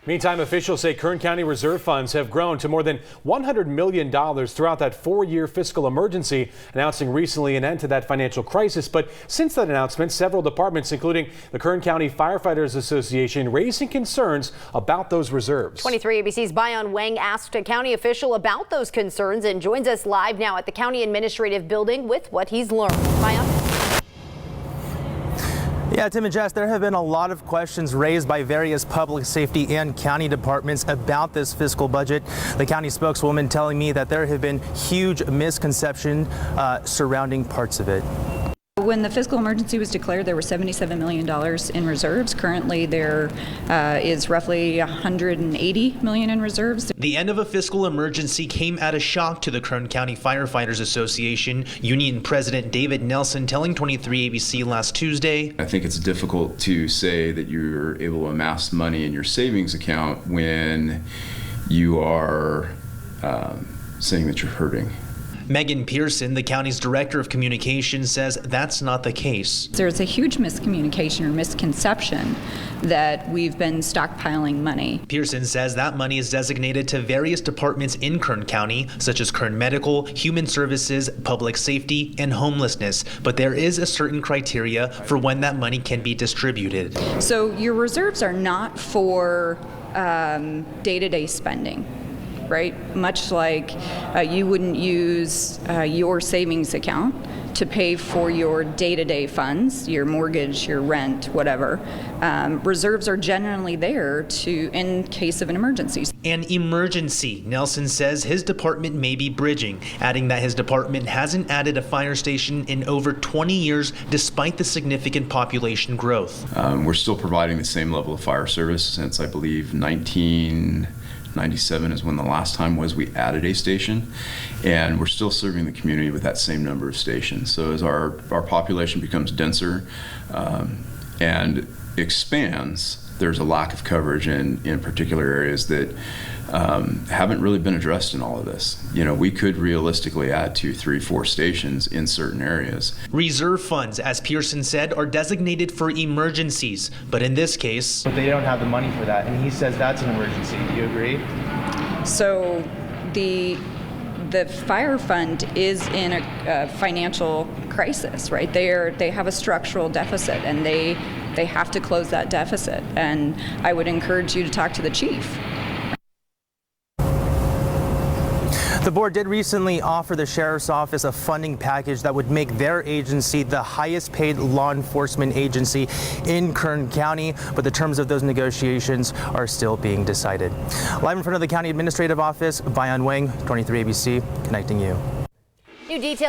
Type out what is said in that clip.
Meantime, officials say Kern County reserve funds have grown to more than $100 million throughout that 4-year fiscal emergency, announcing recently an end to that financial crisis. But since that announcement, several departments, including the Kern County Firefighters Association, raising concerns about those reserves. 23 ABC's Bayan Wang asked a county official about those concerns and joins us live now at the County Administrative Building with what he's learned. Bayan? Yeah, Tim and Jess, there have been a lot of questions raised by various public safety and county departments about this fiscal budget. The county spokeswoman telling me that there have been huge misconceptions surrounding parts of it. When the fiscal emergency was declared, there were $77 million in reserves. Currently, there is roughly $180 million in reserves. The end of a fiscal emergency came at a shock to the Kern County Firefighters Association. Union President David Nelson telling 23 ABC last Tuesday, I think it's difficult to say that you're able to amass money in your savings account when you are saying that you're hurting. Megan Pearson, the county's director of communications, says that's not the case. There's a huge miscommunication or misconception that we've been stockpiling money. Pearson says that money is designated to various departments in Kern County, such as Kern Medical, Human Services, Public Safety, and Homelessness. But there is a certain criteria for when that money can be distributed. So your reserves are not for day-to-day spending. Right? Much like you wouldn't use your savings account to pay for your day-to-day funds, your mortgage, your rent, whatever. Reserves are generally there in case of an emergency. An emergency, Nelson says his department may be bridging, adding that his department hasn't added a fire station in over 20 years despite the significant population growth. We're still providing the same level of fire service since, I believe, 1997 is when the last time was we added a station, and we're still serving the community with that same number of stations. So as our population becomes denser and expands, there's a lack of coverage in particular areas that haven't really been addressed in all of this. You know, we could realistically add 2, 3, 4 stations in certain areas. Reserve funds, as Pearson said, are designated for emergencies, but in this case, But they don't have the money for that, and he says that's an emergency. Do you agree? So the fire fund is in a financial crisis, right? They have a structural deficit, and they have to close that deficit. And I would encourage you to talk to the chief. The board did recently offer the sheriff's office a funding package that would make their agency the highest paid law enforcement agency in Kern County, but the terms of those negotiations are still being decided. Live in front of the county administrative office, Bayan Wang, 23 ABC, connecting you. New details.